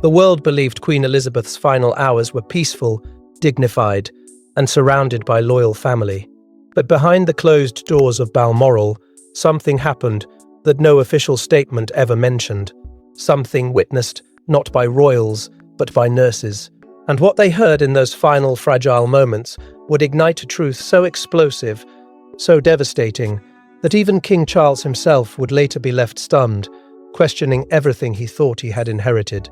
The world believed Queen Elizabeth's final hours were peaceful, dignified, and surrounded by loyal family. But behind the closed doors of Balmoral, something happened that no official statement ever mentioned. Something witnessed not by royals, but by nurses. And what they heard in those final fragile moments would ignite a truth so explosive, so devastating, that even King Charles himself would later be left stunned, questioning everything he thought he had inherited.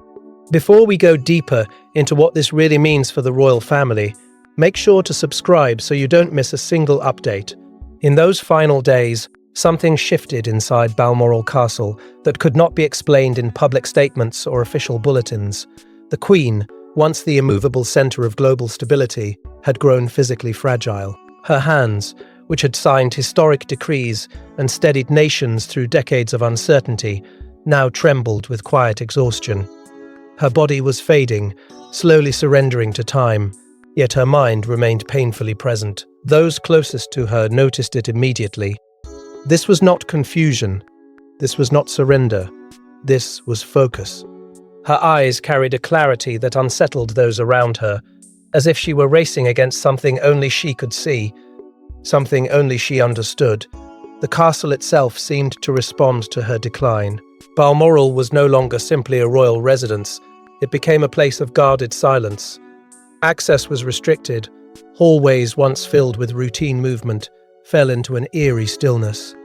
Before we go deeper into what this really means for the royal family, make sure to subscribe so you don't miss a single update. In those final days, something shifted inside Balmoral Castle that could not be explained in public statements or official bulletins. The Queen, once the immovable center of global stability, had grown physically fragile. Her hands, which had signed historic decrees and steadied nations through decades of uncertainty, now trembled with quiet exhaustion. Her body was fading, slowly surrendering to time, yet her mind remained painfully present. Those closest to her noticed it immediately. This was not confusion. This was not surrender. This was focus. Her eyes carried a clarity that unsettled those around her, as if she were racing against something only she could see, something only she understood. The castle itself seemed to respond to her decline. Balmoral was no longer simply a royal residence. It became a place of guarded silence. Access was restricted. Hallways, once filled with routine movement, fell into an eerie stillness.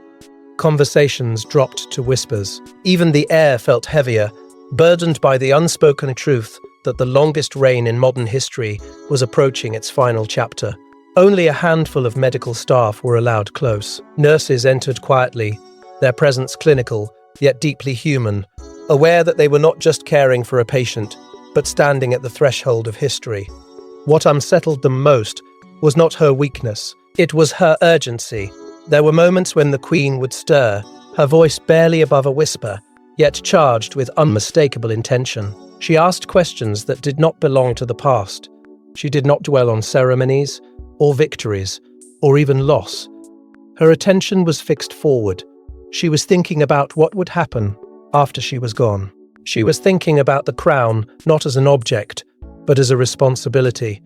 Conversations dropped to whispers. Even the air felt heavier, burdened by the unspoken truth that the longest reign in modern history was approaching its final chapter. Only a handful of medical staff were allowed close. Nurses entered quietly, their presence clinical, yet deeply human, aware that they were not just caring for a patient, but standing at the threshold of history. What unsettled them most was not her weakness, it was her urgency. There were moments when the Queen would stir, her voice barely above a whisper, yet charged with unmistakable intention. She asked questions that did not belong to the past. She did not dwell on ceremonies, or victories, or even loss. Her attention was fixed forward. She was thinking about what would happen after she was gone. She was thinking about the crown not as an object, but as a responsibility.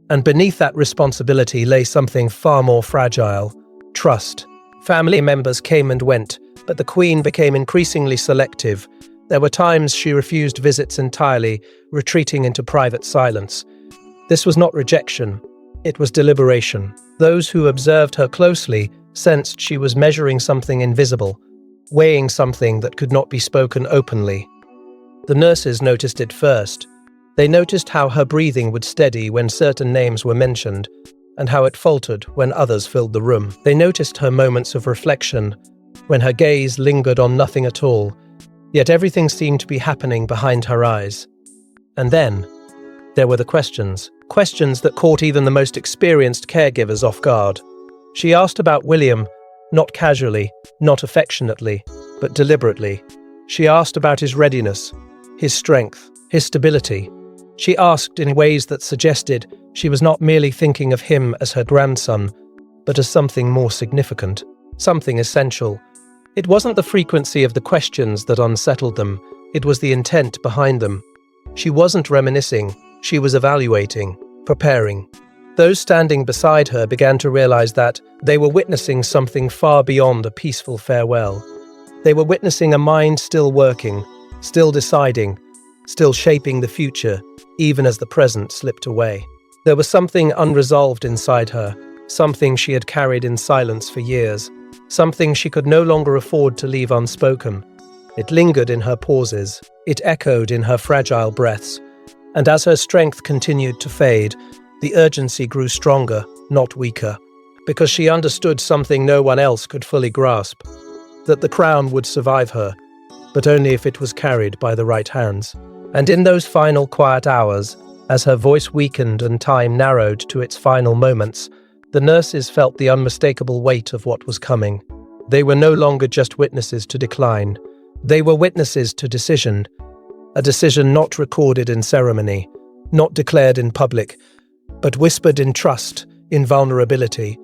And beneath that responsibility lay something far more fragile: trust. Family members came and went, but the Queen became increasingly selective. There were times she refused visits entirely, retreating into private silence. This was not rejection, it was deliberation. Those who observed her closely sensed she was measuring something invisible, weighing something that could not be spoken openly. The nurses noticed it first. They noticed how her breathing would steady when certain names were mentioned, and how it faltered when others filled the room. They noticed her moments of reflection, when her gaze lingered on nothing at all, yet everything seemed to be happening behind her eyes. And then, there were the questions that caught even the most experienced caregivers off guard. She asked about William, not casually, not affectionately, but deliberately. She asked about his readiness, his strength, his stability. She asked in ways that suggested she was not merely thinking of him as her grandson, but as something more significant, something essential. It wasn't the frequency of the questions that unsettled them, it was the intent behind them. She wasn't reminiscing, she was evaluating, preparing. Those standing beside her began to realize that they were witnessing something far beyond a peaceful farewell. They were witnessing a mind still working, still deciding, still shaping the future, even as the present slipped away. There was something unresolved inside her, something she had carried in silence for years, something she could no longer afford to leave unspoken. It lingered in her pauses, it echoed in her fragile breaths, and as her strength continued to fade, the urgency grew stronger, not weaker, because she understood something no one else could fully grasp, that the crown would survive her, but only if it was carried by the right hands. And in those final quiet hours, as her voice weakened and time narrowed to its final moments, the nurses felt the unmistakable weight of what was coming. They were no longer just witnesses to decline. They were witnesses to decision, a decision not recorded in ceremony, not declared in public, but whispered in trust, in vulnerability,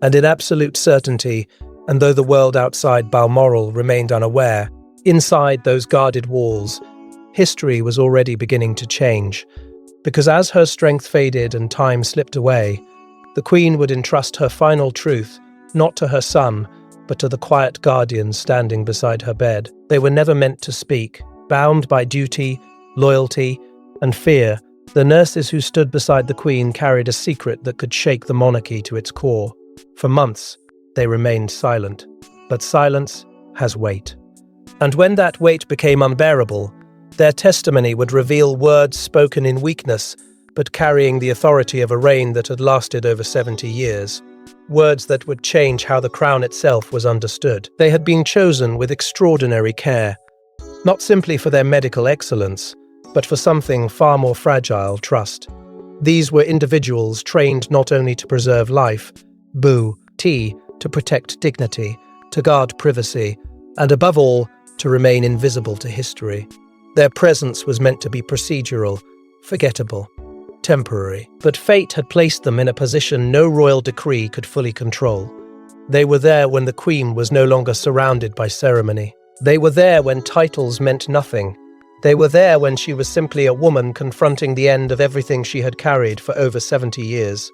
and in absolute certainty. And though the world outside Balmoral remained unaware, inside those guarded walls, history was already beginning to change, because as her strength faded and time slipped away, the Queen would entrust her final truth not to her son, but to the quiet guardians standing beside her bed. They were never meant to speak. Bound by duty, loyalty, and fear, the nurses who stood beside the Queen carried a secret that could shake the monarchy to its core. For months, they remained silent. But silence has weight. And when that weight became unbearable, their testimony would reveal words spoken in weakness, but carrying the authority of a reign that had lasted over 70 years. Words that would change how the crown itself was understood. They had been chosen with extraordinary care, not simply for their medical excellence, but for something far more fragile: trust. These were individuals trained not only to preserve life, to protect dignity, to guard privacy, and above all, to remain invisible to history. Their presence was meant to be procedural, forgettable, temporary. But fate had placed them in a position no royal decree could fully control. They were there when the Queen was no longer surrounded by ceremony. They were there when titles meant nothing. They were there when she was simply a woman confronting the end of everything she had carried for over 70 years.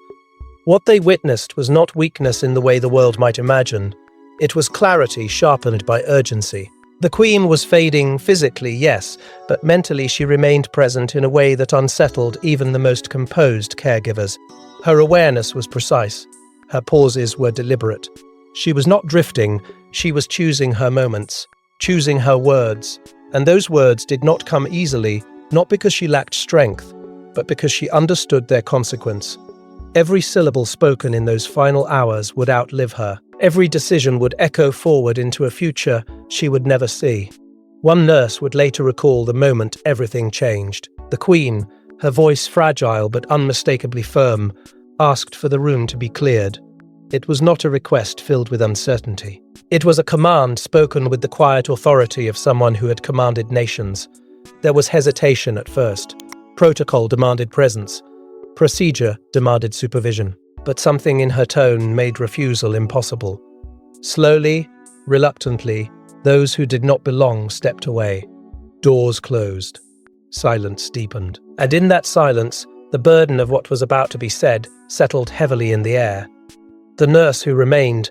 What they witnessed was not weakness in the way the world might imagine. It was clarity sharpened by urgency. The Queen was fading physically, yes, but mentally she remained present in a way that unsettled even the most composed caregivers. Her awareness was precise. Her pauses were deliberate. She was not drifting, she was choosing her moments, choosing her words. And those words did not come easily, not because she lacked strength, but because she understood their consequence. Every syllable spoken in those final hours would outlive her. Every decision would echo forward into a future she would never see. One nurse would later recall the moment everything changed. The Queen, her voice fragile but unmistakably firm, asked for the room to be cleared. It was not a request filled with uncertainty. It was a command spoken with the quiet authority of someone who had commanded nations. There was hesitation at first. Protocol demanded presence. Procedure demanded supervision. But something in her tone made refusal impossible. Slowly, reluctantly, those who did not belong stepped away. Doors closed. Silence deepened. And in that silence, the burden of what was about to be said settled heavily in the air. The nurse who remained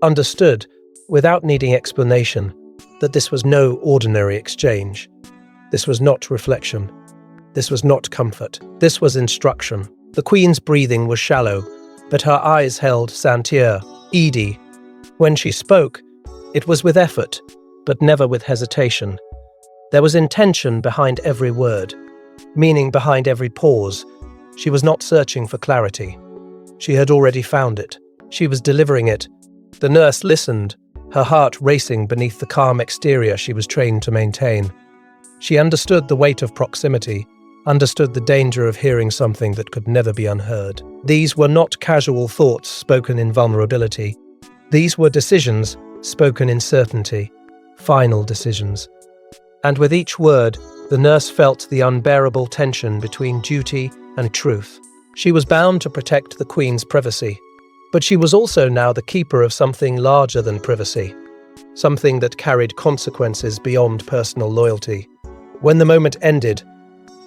understood, without needing explanation, that this was no ordinary exchange. This was not reflection. This was not comfort. This was instruction. The Queen's breathing was shallow, but her eyes held Santier, Edie. When she spoke, it was with effort, but never with hesitation. There was intention behind every word, meaning behind every pause. She was not searching for clarity. She had already found it. She was delivering it. The nurse listened, her heart racing beneath the calm exterior she was trained to maintain. She understood the weight of proximity, understood the danger of hearing something that could never be unheard. These were not casual thoughts spoken in vulnerability. These were decisions spoken in certainty, final decisions. And with each word, the nurse felt the unbearable tension between duty and truth. She was bound to protect the Queen's privacy, but she was also now the keeper of something larger than privacy, something that carried consequences beyond personal loyalty. When the moment ended,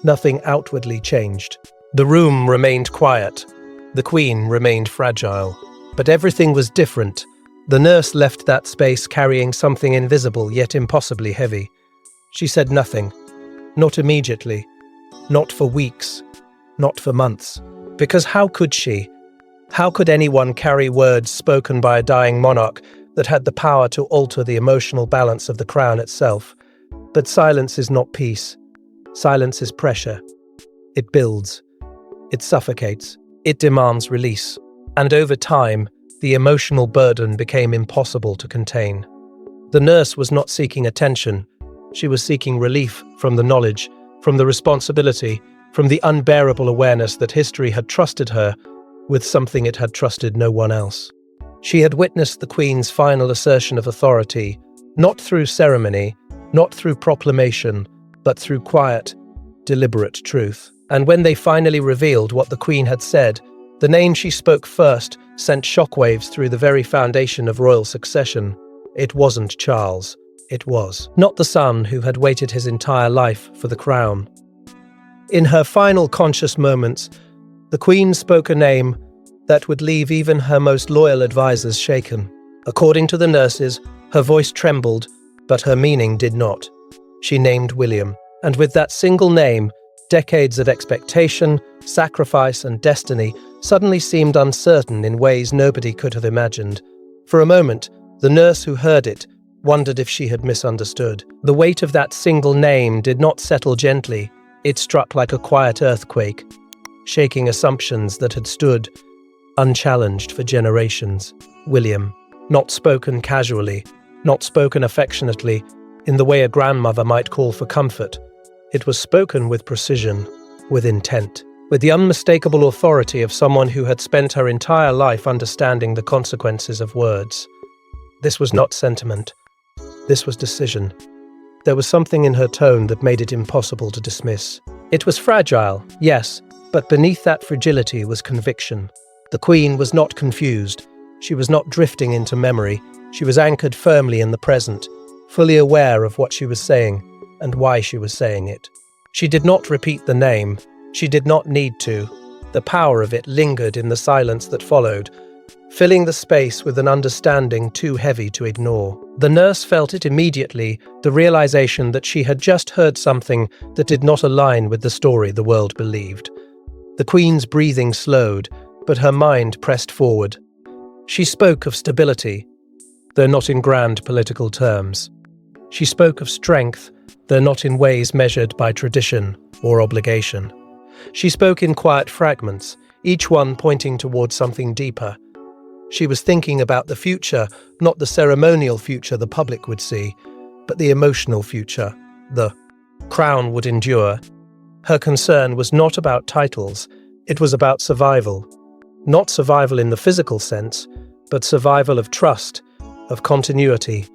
nothing outwardly changed. The room remained quiet. The Queen remained fragile. But everything was different. The nurse left that space carrying something invisible yet impossibly heavy. She said nothing. Not immediately. Not for weeks. Not for months. Because how could she? How could anyone carry words spoken by a dying monarch that had the power to alter the emotional balance of the crown itself? But silence is not peace. Silence is pressure. It builds. It suffocates. It demands release. And over time, the emotional burden became impossible to contain. The nurse was not seeking attention. She was seeking relief from the knowledge, from the responsibility, from the unbearable awareness that history had trusted her with something it had trusted no one else. She had witnessed the Queen's final assertion of authority, not through ceremony, not through proclamation, but through quiet, deliberate truth. And when they finally revealed what the Queen had said, the name she spoke first sent shockwaves through the very foundation of royal succession. It wasn't Charles. it was, not the son who had waited his entire life for the crown. In her final conscious moments, the Queen spoke a name that would leave even her most loyal advisors shaken. According to the nurses, her voice trembled, but her meaning did not. She named William, and with that single name, decades of expectation, sacrifice, and destiny suddenly seemed uncertain in ways nobody could have imagined. For a moment, the nurse who heard it wondered if she had misunderstood. The weight of that single name did not settle gently. It struck like a quiet earthquake, shaking assumptions that had stood unchallenged for generations. William, not spoken casually, not spoken affectionately, in the way a grandmother might call for comfort. It was spoken with precision, with intent, with the unmistakable authority of someone who had spent her entire life understanding the consequences of words. This was not sentiment. This was decision. There was something in her tone that made it impossible to dismiss. It was fragile, yes, but beneath that fragility was conviction. The Queen was not confused. She was not drifting into memory. She was anchored firmly in the present, fully aware of what she was saying and why she was saying it. She did not repeat the name. She did not need to. The power of it lingered in the silence that followed, filling the space with an understanding too heavy to ignore. The nurse felt it immediately, the realization that she had just heard something that did not align with the story the world believed. The Queen's breathing slowed, but her mind pressed forward. She spoke of stability, though not in grand political terms. She spoke of strength, though not in ways measured by tradition or obligation. She spoke in quiet fragments, each one pointing towards something deeper. She was thinking about the future, not the ceremonial future the public would see, but the emotional future. The crown would endure. Her concern was not about titles, it was about survival. Not survival in the physical sense, but survival of trust, of continuity,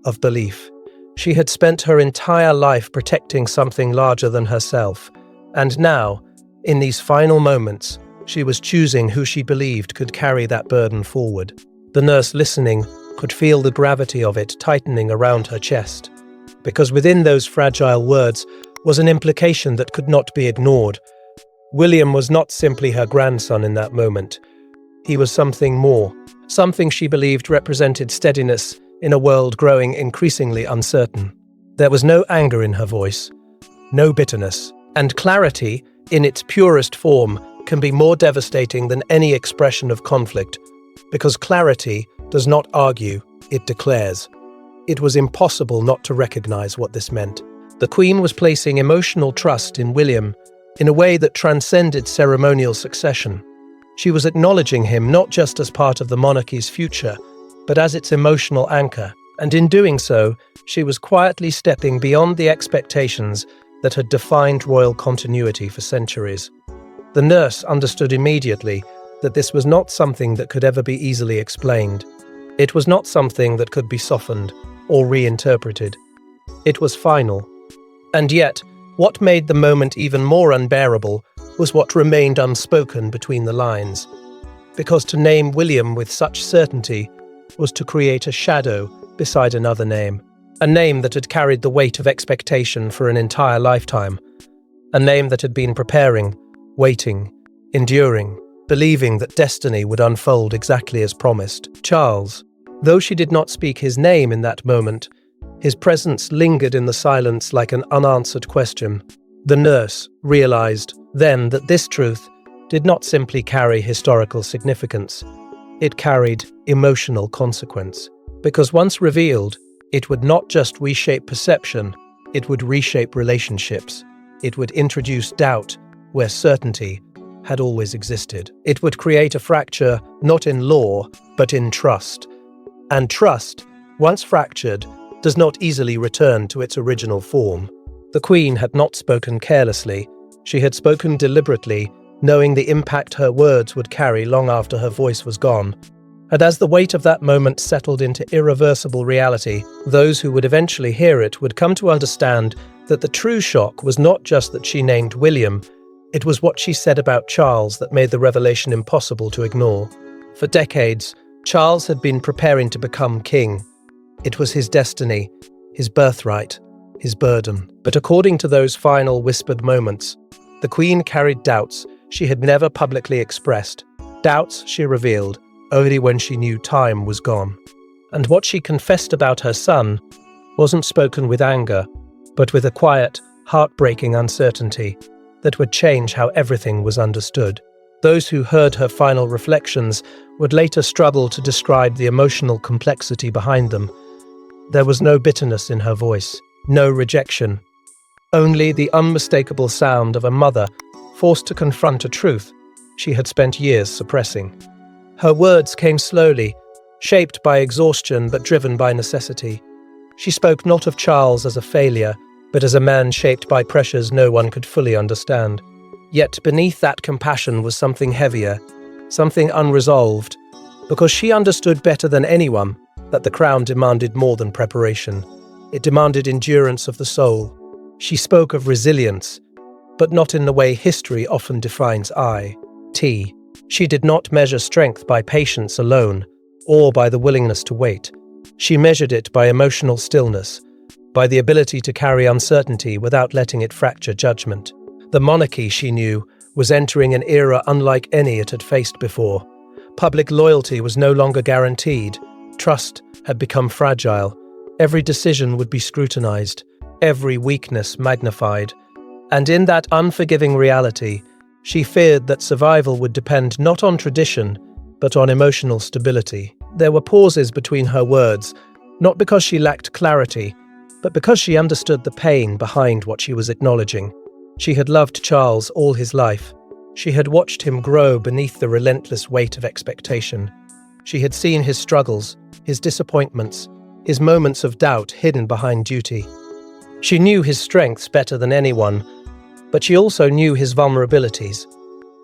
of belief. She had spent her entire life protecting something larger than herself, and now, in these final moments, she was choosing who she believed could carry that burden forward. The nurse listening could feel the gravity of it tightening around her chest, because within those fragile words was an implication that could not be ignored. William was not simply her grandson in that moment. He was something more, something she believed represented steadiness in a world growing increasingly uncertain. There was no anger in her voice, no bitterness, and clarity, in its purest form, can be more devastating than any expression of conflict, because clarity does not argue, it declares. It was impossible not to recognize what this meant. The Queen was placing emotional trust in William in a way that transcended ceremonial succession. She was acknowledging him not just as part of the monarchy's future, but as its emotional anchor, and in doing so, she was quietly stepping beyond the expectations that had defined royal continuity for centuries. The nurse understood immediately that this was not something that could ever be easily explained. It was not something that could be softened or reinterpreted. It was final. And yet, what made the moment even more unbearable was what remained unspoken between the lines. Because to name William with such certainty was to create a shadow beside another name, a name that had carried the weight of expectation for an entire lifetime, a name that had been preparing, waiting, enduring, believing that destiny would unfold exactly as promised. Charles, though she did not speak his name in that moment, his presence lingered in the silence like an unanswered question. The nurse realized then that this truth did not simply carry historical significance. It carried emotional consequence, because once revealed, it would not just reshape perception, it would reshape relationships. It would introduce doubt where certainty had always existed. It would create a fracture not in law, but in trust. And trust, once fractured, does not easily return to its original form. The Queen had not spoken carelessly. She had spoken deliberately, knowing the impact her words would carry long after her voice was gone. And as the weight of that moment settled into irreversible reality, those who would eventually hear it would come to understand that the true shock was not just that she named William, it was what she said about Charles that made the revelation impossible to ignore. For decades, Charles had been preparing to become king. It was his destiny, his birthright, his burden. But according to those final whispered moments, the Queen carried doubts she had never publicly expressed, doubts she revealed only when she knew time was gone. And what she confessed about her son wasn't spoken with anger, but with a quiet, heartbreaking uncertainty that would change how everything was understood. Those who heard her final reflections would later struggle to describe the emotional complexity behind them. There was no bitterness in her voice, no rejection, only the unmistakable sound of a mother forced to confront a truth she had spent years suppressing. Her words came slowly, shaped by exhaustion but driven by necessity. She spoke not of Charles as a failure, but as a man shaped by pressures no one could fully understand. Yet beneath that compassion was something heavier, something unresolved, because she understood better than anyone that the crown demanded more than preparation. It demanded endurance of the soul. She spoke of resilience, but not in the way history often defines it. She did not measure strength by patience alone, or by the willingness to wait. She measured it by emotional stillness, by the ability to carry uncertainty without letting it fracture judgment. The monarchy, she knew, was entering an era unlike any it had faced before. Public loyalty was no longer guaranteed. Trust had become fragile. Every decision would be scrutinized, every weakness magnified. And in that unforgiving reality, she feared that survival would depend not on tradition, but on emotional stability. There were pauses between her words, not because she lacked clarity, but because she understood the pain behind what she was acknowledging. She had loved Charles all his life. She had watched him grow beneath the relentless weight of expectation. She had seen his struggles, his disappointments, his moments of doubt hidden behind duty. She knew his strengths better than anyone, but she also knew his vulnerabilities.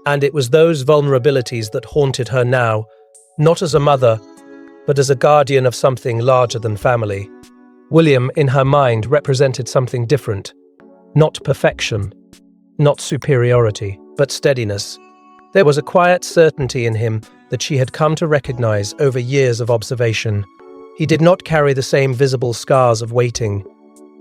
And it was those vulnerabilities that haunted her now, not as a mother, but as a guardian of something larger than family. William, in her mind, represented something different. Not perfection, not superiority, but steadiness. There was a quiet certainty in him that she had come to recognize over years of observation. He did not carry the same visible scars of waiting.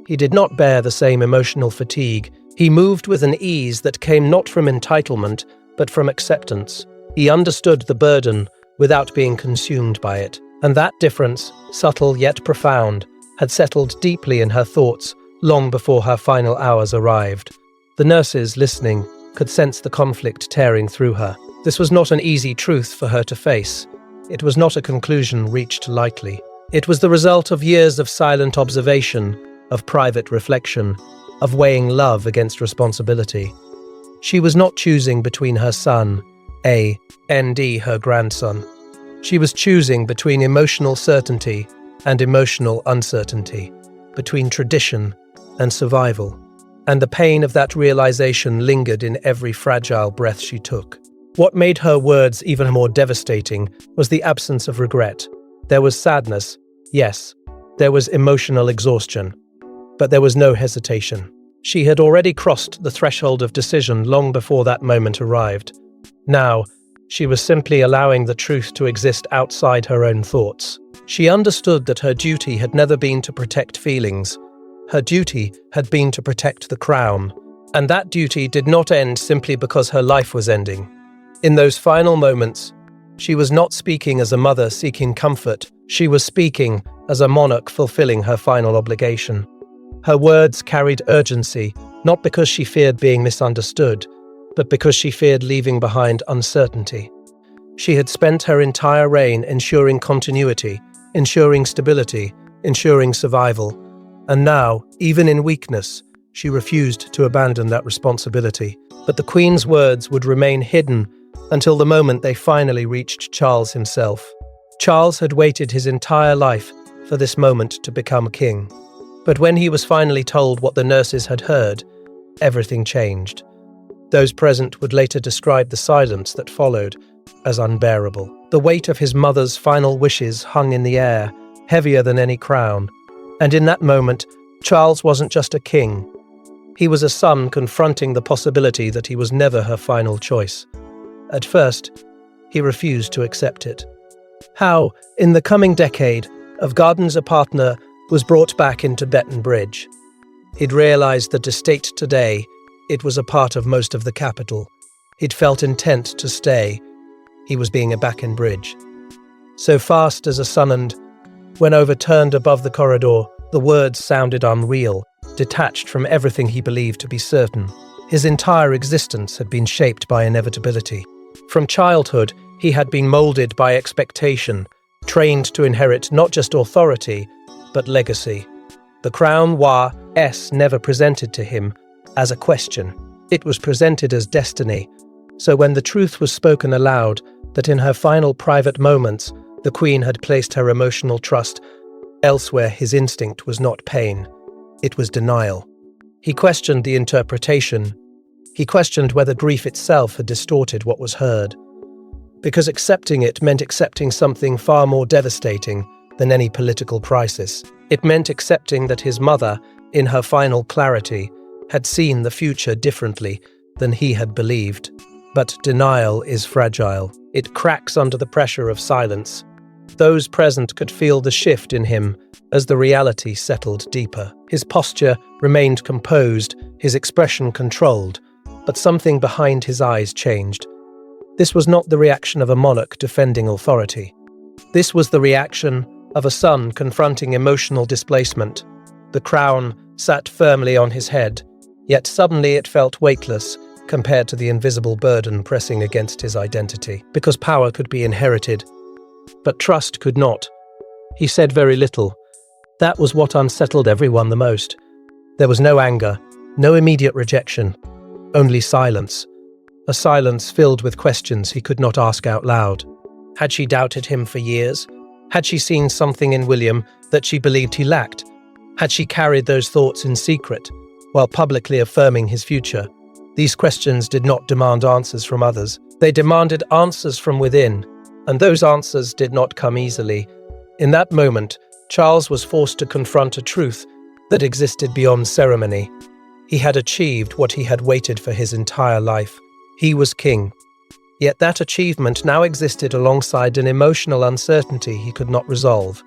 He did not bear the same emotional fatigue. He moved with an ease that came not from entitlement, but from acceptance. He understood the burden without being consumed by it. And that difference, subtle yet profound, had settled deeply in her thoughts long before her final hours arrived. The nurses, listening, could sense the conflict tearing through her. This was not an easy truth for her to face. It was not a conclusion reached lightly. It was the result of years of silent observation, of private reflection, of weighing love against responsibility. She was not choosing between her son, and her grandson. She was choosing between emotional certainty and emotional uncertainty, between tradition and survival. And the pain of that realization lingered in every fragile breath she took. What made her words even more devastating was the absence of regret. There was sadness, yes. There was emotional exhaustion. But there was no hesitation. She had already crossed the threshold of decision long before that moment arrived. Now, she was simply allowing the truth to exist outside her own thoughts. She understood that her duty had never been to protect feelings. Her duty had been to protect the crown. And that duty did not end simply because her life was ending. In those final moments, she was not speaking as a mother seeking comfort. She was speaking as a monarch fulfilling her final obligation. Her words carried urgency, not because she feared being misunderstood, but because she feared leaving behind uncertainty. She had spent her entire reign ensuring continuity, ensuring stability, ensuring survival. And now, even in weakness, she refused to abandon that responsibility. But the Queen's words would remain hidden until the moment they finally reached Charles himself. Charles had waited his entire life for this moment to become king. But when he was finally told what the nurses had heard, everything changed. Those present would later describe the silence that followed as unbearable. The weight of his mother's final wishes hung in the air, heavier than any crown. And in that moment, Charles wasn't just a king. He was a son confronting the possibility that he was never her final choice. At first, he refused to accept it. How, in the coming decade, of Gardens a partner was brought back into Tibetan Bridge. He'd realized that estate today, it was a part of most of the capital. He'd felt intent to stay. He was being back in Bridge. So fast as a sun, and when overturned above the corridor, the words sounded unreal, detached from everything he believed to be certain. His entire existence had been shaped by inevitability. From childhood, he had been molded by expectation, trained to inherit not just authority, but legacy. The crown was never presented to him as a question. It was presented as destiny. So when the truth was spoken aloud, that in her final private moments, the Queen had placed her emotional trust elsewhere, his instinct was not pain. It was denial. He questioned the interpretation. He questioned whether grief itself had distorted what was heard. Because accepting it meant accepting something far more devastating than any political crisis. It meant accepting that his mother, in her final clarity, had seen the future differently than he had believed. But denial is fragile. It cracks under the pressure of silence. Those present could feel the shift in him as the reality settled deeper. His posture remained composed, his expression controlled, but something behind his eyes changed. This was not the reaction of a monarch defending authority. This was the reaction of a son confronting emotional displacement. The crown sat firmly on his head, yet suddenly it felt weightless compared to the invisible burden pressing against his identity. Because power could be inherited, but trust could not. He said very little. That was what unsettled everyone the most. There was no anger, no immediate rejection, only silence. A silence filled with questions he could not ask out loud. Had she doubted him for years? Had she seen something in William that she believed he lacked? Had she carried those thoughts in secret, while publicly affirming his future? These questions did not demand answers from others. They demanded answers from within, and those answers did not come easily. In that moment, Charles was forced to confront a truth that existed beyond ceremony. He had achieved what he had waited for his entire life. He was king. Yet that achievement now existed alongside an emotional uncertainty he could not resolve,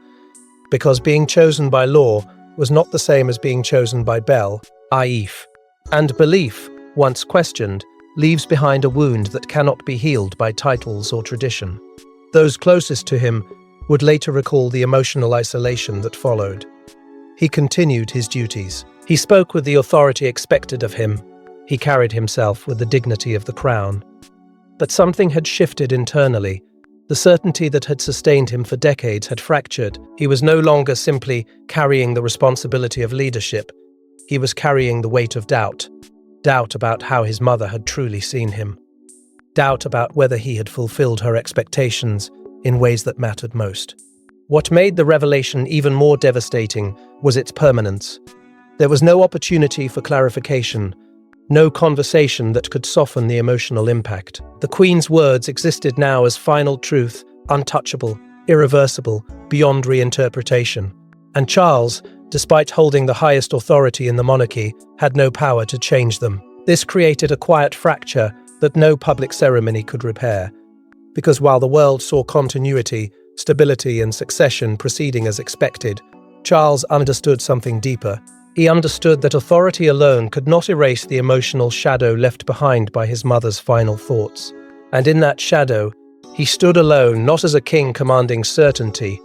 because being chosen by law was not the same as being chosen by belief. And belief, once questioned, leaves behind a wound that cannot be healed by titles or tradition. Those closest to him would later recall the emotional isolation that followed. He continued his duties. He spoke with the authority expected of him. He carried himself with the dignity of the crown. But something had shifted internally. The certainty that had sustained him for decades had fractured. He was no longer simply carrying the responsibility of leadership. He was carrying the weight of doubt. Doubt about how his mother had truly seen him. Doubt about whether he had fulfilled her expectations in ways that mattered most. What made the revelation even more devastating was its permanence. There was no opportunity for clarification, no conversation that could soften the emotional impact. The Queen's words existed now as final truth, untouchable, irreversible, beyond reinterpretation. And Charles, despite holding the highest authority in the monarchy, had no power to change them. This created a quiet fracture that no public ceremony could repair. Because while the world saw continuity, stability, and succession proceeding as expected, Charles understood something deeper. He understood that authority alone could not erase the emotional shadow left behind by his mother's final thoughts. And in that shadow, he stood alone, not as a king commanding certainty,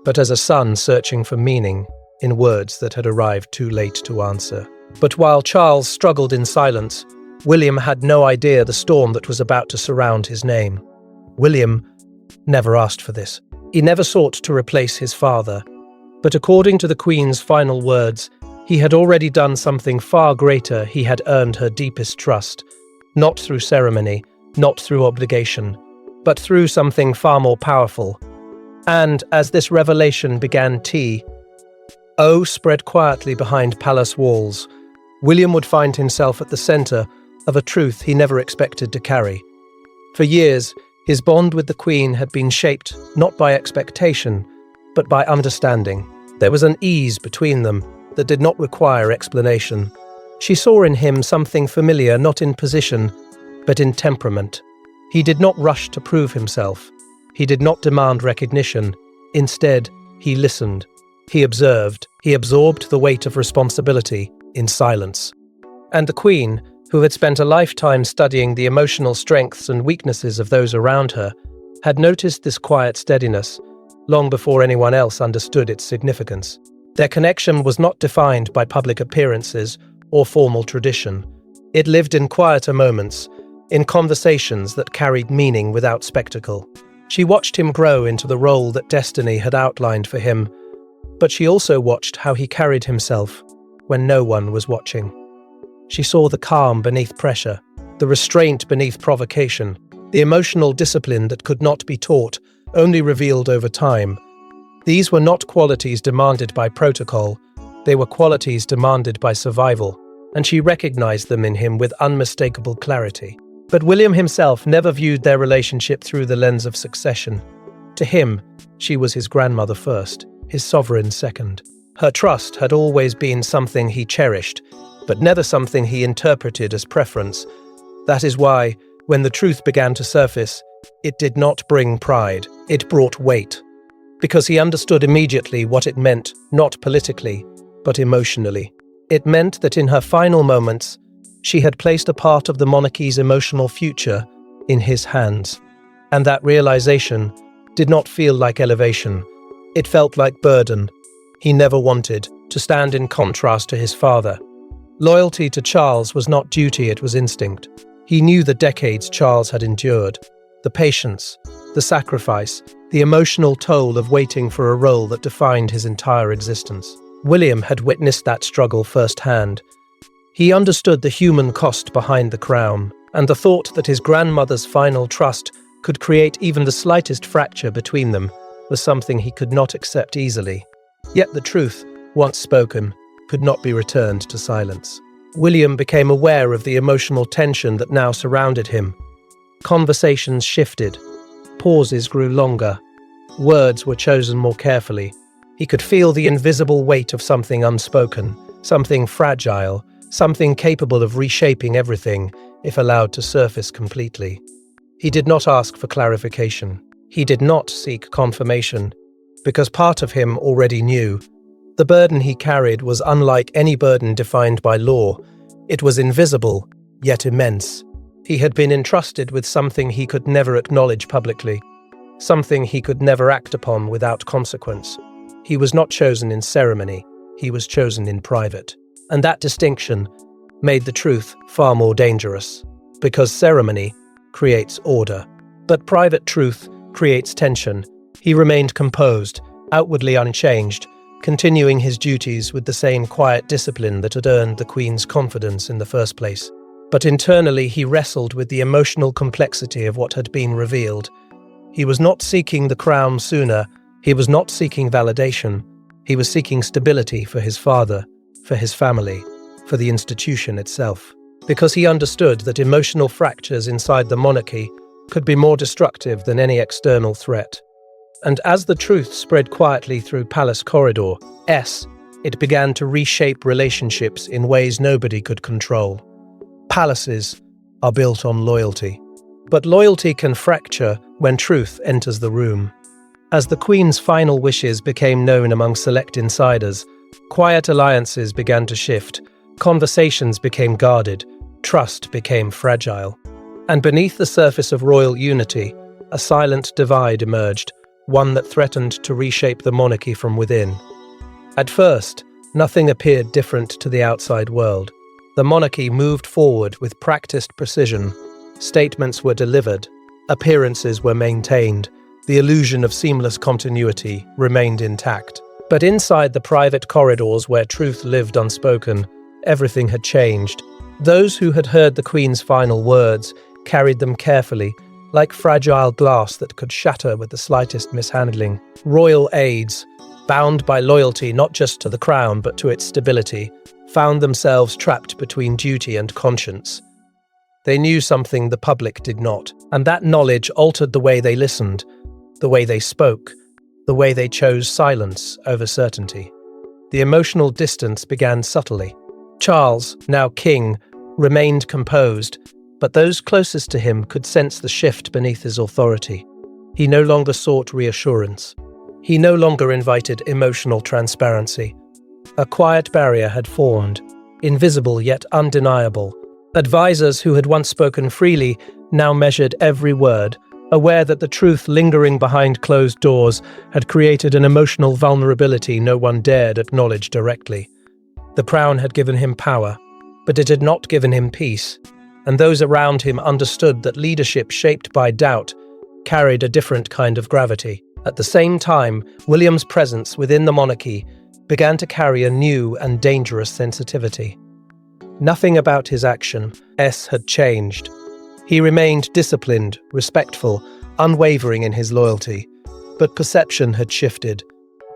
but as a son searching for meaning in words that had arrived too late to answer. But while Charles struggled in silence, William had no idea the storm that was about to surround his name. William never asked for this. He never sought to replace his father. But according to the Queen's final words, he had already done something far greater. He had earned her deepest trust, not through ceremony, not through obligation, but through something far more powerful. And as this revelation began spread quietly behind palace walls, William would find himself at the center of a truth he never expected to carry. For years, his bond with the Queen had been shaped not by expectation, but by understanding. There was an ease between them that did not require explanation. She saw in him something familiar, not in position, but in temperament. He did not rush to prove himself. He did not demand recognition. Instead, he listened. He observed, he absorbed the weight of responsibility in silence. And the Queen, who had spent a lifetime studying the emotional strengths and weaknesses of those around her, had noticed this quiet steadiness long before anyone else understood its significance. Their connection was not defined by public appearances or formal tradition. It lived in quieter moments, in conversations that carried meaning without spectacle. She watched him grow into the role that destiny had outlined for him, but she also watched how he carried himself when no one was watching. She saw the calm beneath pressure, the restraint beneath provocation, the emotional discipline that could not be taught, only revealed over time. These were not qualities demanded by protocol, they were qualities demanded by survival, and she recognized them in him with unmistakable clarity. But William himself never viewed their relationship through the lens of succession. To him, she was his grandmother first, his sovereign second. Her trust had always been something he cherished, but never something he interpreted as preference. That is why, when the truth began to surface, it did not bring pride, it brought weight. Because he understood immediately what it meant, not politically, but emotionally. It meant that in her final moments, she had placed a part of the monarchy's emotional future in his hands. And that realization did not feel like elevation. It felt like burden. He never wanted to stand in contrast to his father. Loyalty to Charles was not duty, it was instinct. He knew the decades Charles had endured, the patience, the sacrifice, the emotional toll of waiting for a role that defined his entire existence. William had witnessed that struggle firsthand. He understood the human cost behind the crown, and the thought that his grandmother's final trust could create even the slightest fracture between them was something he could not accept easily. Yet the truth, once spoken, could not be returned to silence. William became aware of the emotional tension that now surrounded him. Conversations shifted. Pauses grew longer. Words were chosen more carefully. He could feel the invisible weight of something unspoken, something fragile, something capable of reshaping everything if allowed to surface completely. He did not ask for clarification. He did not seek confirmation, because part of him already knew. The burden he carried was unlike any burden defined by law. It was invisible, yet immense. He had been entrusted with something he could never acknowledge publicly, something he could never act upon without consequence. He was not chosen in ceremony, he was chosen in private. And that distinction made the truth far more dangerous, because ceremony creates order, but private truth creates tension. He remained composed, outwardly unchanged, continuing his duties with the same quiet discipline that had earned the Queen's confidence in the first place. But internally he wrestled with the emotional complexity of what had been revealed. He was not seeking the crown sooner, he was not seeking validation, he was seeking stability for his father, for his family, for the institution itself. Because he understood that emotional fractures inside the monarchy could be more destructive than any external threat. And as the truth spread quietly through palace corridors, it began to reshape relationships in ways nobody could control. Palaces are built on loyalty. But loyalty can fracture when truth enters the room. As the Queen's final wishes became known among select insiders, quiet alliances began to shift, conversations became guarded, trust became fragile. And beneath the surface of royal unity, a silent divide emerged, one that threatened to reshape the monarchy from within. At first, nothing appeared different to the outside world. The monarchy moved forward with practiced precision. Statements were delivered, appearances were maintained, the illusion of seamless continuity remained intact. But inside the private corridors where truth lived unspoken, everything had changed. Those who had heard the Queen's final words carried them carefully, like fragile glass that could shatter with the slightest mishandling. Royal aides, bound by loyalty not just to the crown but to its stability, found themselves trapped between duty and conscience. They knew something the public did not, and that knowledge altered the way they listened, the way they spoke, the way they chose silence over certainty. The emotional distance began subtly. Charles, now king, remained composed, but those closest to him could sense the shift beneath his authority. He no longer sought reassurance. He no longer invited emotional transparency. A quiet barrier had formed, invisible yet undeniable. Advisors who had once spoken freely now measured every word, aware that the truth lingering behind closed doors had created an emotional vulnerability no one dared acknowledge directly. The crown had given him power, but it had not given him peace, and those around him understood that leadership shaped by doubt carried a different kind of gravity. At the same time, William's presence within the monarchy began to carry a new and dangerous sensitivity. Nothing about his actions had changed. He remained disciplined, respectful, unwavering in his loyalty, but perception had shifted.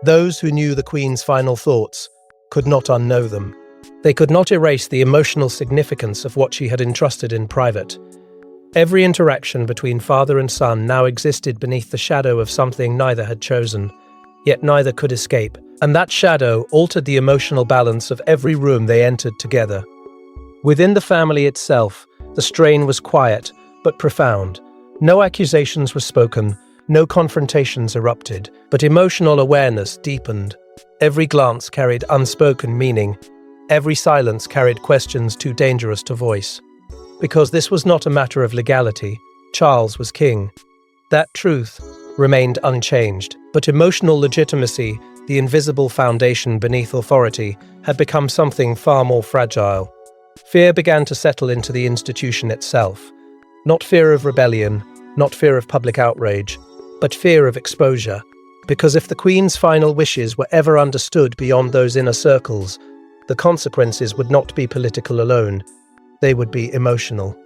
Those who knew the Queen's final thoughts could not unknow them. They could not erase the emotional significance of what she had entrusted in private. Every interaction between father and son now existed beneath the shadow of something neither had chosen, yet neither could escape, and that shadow altered the emotional balance of every room they entered together. Within the family itself, the strain was quiet but profound. No accusations were spoken, no confrontations erupted, but emotional awareness deepened. Every glance carried unspoken meaning. Every silence carried questions too dangerous to voice. Because this was not a matter of legality, Charles was king. That truth remained unchanged, but emotional legitimacy, the invisible foundation beneath authority, had become something far more fragile. Fear began to settle into the institution itself. Not fear of rebellion, not fear of public outrage, but fear of exposure. Because if the Queen's final wishes were ever understood beyond those inner circles, the consequences would not be political alone, they would be emotional.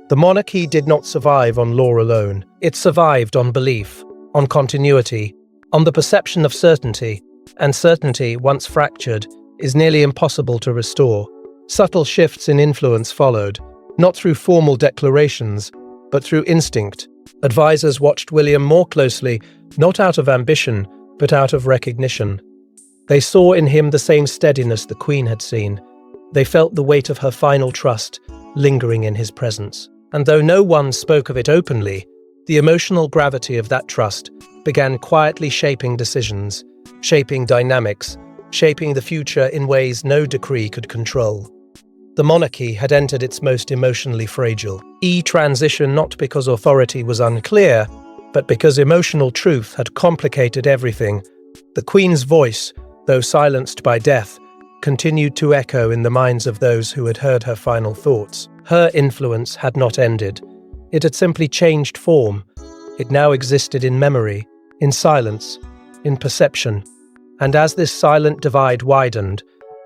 The monarchy did not survive on law alone. It survived on belief, on continuity, on the perception of certainty, and certainty, once fractured, is nearly impossible to restore. Subtle shifts in influence followed, not through formal declarations, but through instinct. Advisors watched William more closely, not out of ambition, but out of recognition. They saw in him the same steadiness the Queen had seen. They felt the weight of her final trust lingering in his presence. And though no one spoke of it openly, the emotional gravity of that trust began quietly shaping decisions, shaping dynamics, shaping the future in ways no decree could control. The monarchy had entered its most emotionally fragile transition, not because authority was unclear, but because emotional truth had complicated everything. The Queen's voice, though silenced by death, continued to echo in the minds of those who had heard her final thoughts. Her influence had not ended. It had simply changed form. It now existed in memory, in silence, in perception. And as this silent divide widened,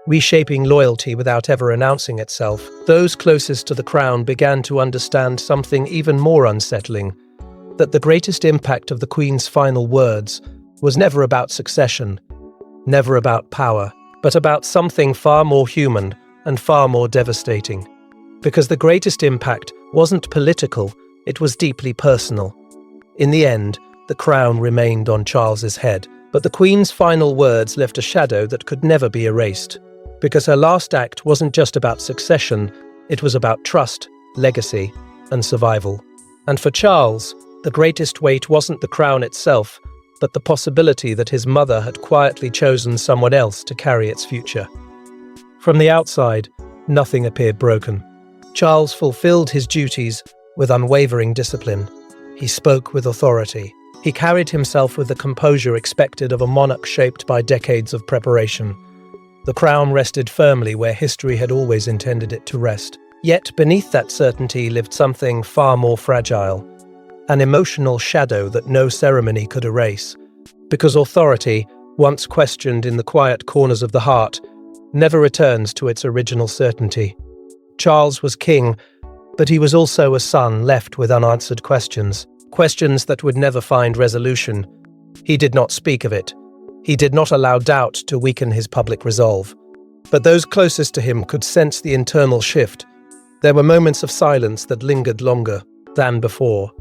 reshaping loyalty without ever announcing itself, those closest to the crown began to understand something even more unsettling, that the greatest impact of the Queen's final words was never about succession, never about power, but about something far more human and far more devastating. Because the greatest impact wasn't political, it was deeply personal. In the end, the crown remained on Charles's head, but the Queen's final words left a shadow that could never be erased. Because her last act wasn't just about succession, it was about trust, legacy, and survival. And for Charles, the greatest weight wasn't the crown itself, but the possibility that his mother had quietly chosen someone else to carry its future. From the outside, nothing appeared broken. Charles fulfilled his duties with unwavering discipline. He spoke with authority. He carried himself with the composure expected of a monarch shaped by decades of preparation. The crown rested firmly where history had always intended it to rest. Yet beneath that certainty lived something far more fragile, an emotional shadow that no ceremony could erase. Because authority, once questioned in the quiet corners of the heart, never returns to its original certainty. Charles was king, but he was also a son left with unanswered questions, questions that would never find resolution. He did not speak of it. He did not allow doubt to weaken his public resolve. But those closest to him could sense the internal shift. There were moments of silence that lingered longer than before.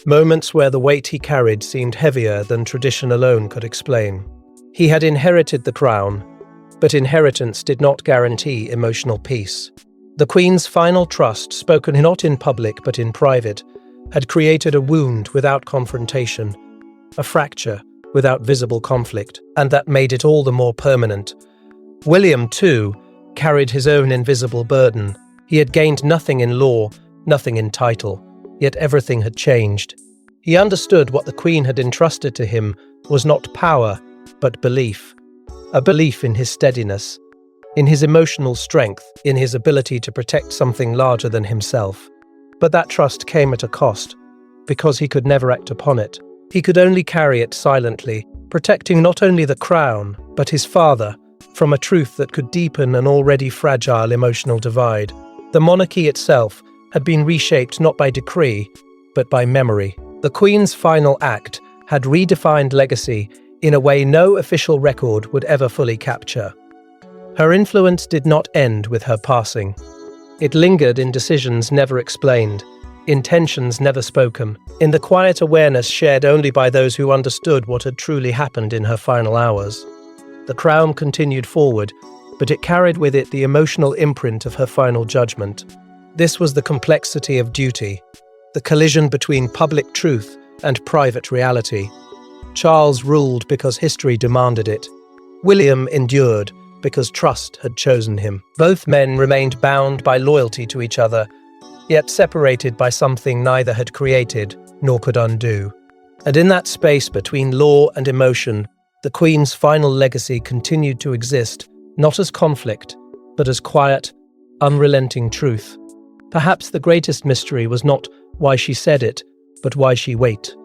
Moments where the weight he carried seemed heavier than tradition alone could explain. He had inherited the crown, but inheritance did not guarantee emotional peace. The Queen's final trust, spoken not in public but in private, had created a wound without confrontation, a fracture without visible conflict, and that made it all the more permanent. William, too, carried his own invisible burden. He had gained nothing in law, nothing in title, yet everything had changed. He understood what the Queen had entrusted to him was not power, but belief. A belief in his steadiness, in his emotional strength, in his ability to protect something larger than himself. But that trust came at a cost, because he could never act upon it. He could only carry it silently, protecting not only the crown, but his father, from a truth that could deepen an already fragile emotional divide. The monarchy itself had been reshaped not by decree, but by memory. The Queen's final act had redefined legacy in a way no official record would ever fully capture. Her influence did not end with her passing. It lingered in decisions never explained, intentions never spoken, in the quiet awareness shared only by those who understood what had truly happened in her final hours. The crown continued forward, but it carried with it the emotional imprint of her final judgment. This was the complexity of duty, the collision between public truth and private reality. Charles ruled because history demanded it. William endured because trust had chosen him. Both men remained bound by loyalty to each other, yet separated by something neither had created nor could undo. And in that space between law and emotion, the Queen's final legacy continued to exist, not as conflict, but as quiet, unrelenting truth. Perhaps the greatest mystery was not why she said it, but why she waited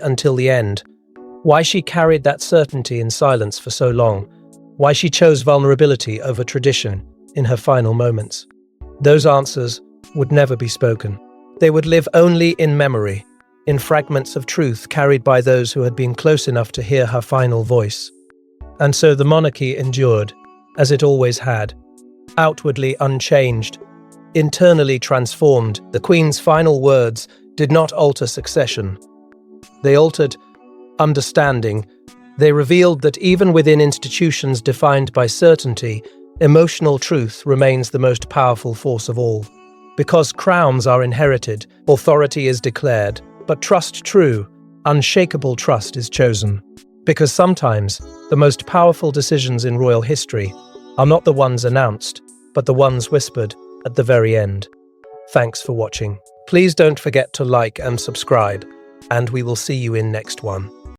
until the end. Why she carried that certainty in silence for so long. Why she chose vulnerability over tradition in her final moments. Those answers would never be spoken. They would live only in memory, in fragments of truth carried by those who had been close enough to hear her final voice. And so the monarchy endured, as it always had, outwardly unchanged, internally transformed. The Queen's final words did not alter succession. They altered understanding. They revealed that even within institutions defined by certainty, emotional truth remains the most powerful force of all. Because crowns are inherited, authority is declared, but trust true, unshakable trust is chosen. Because sometimes the most powerful decisions in royal history are not the ones announced, but the ones whispered at the very end. Thanks for watching. Please don't forget to like and subscribe, and we will see you in next one.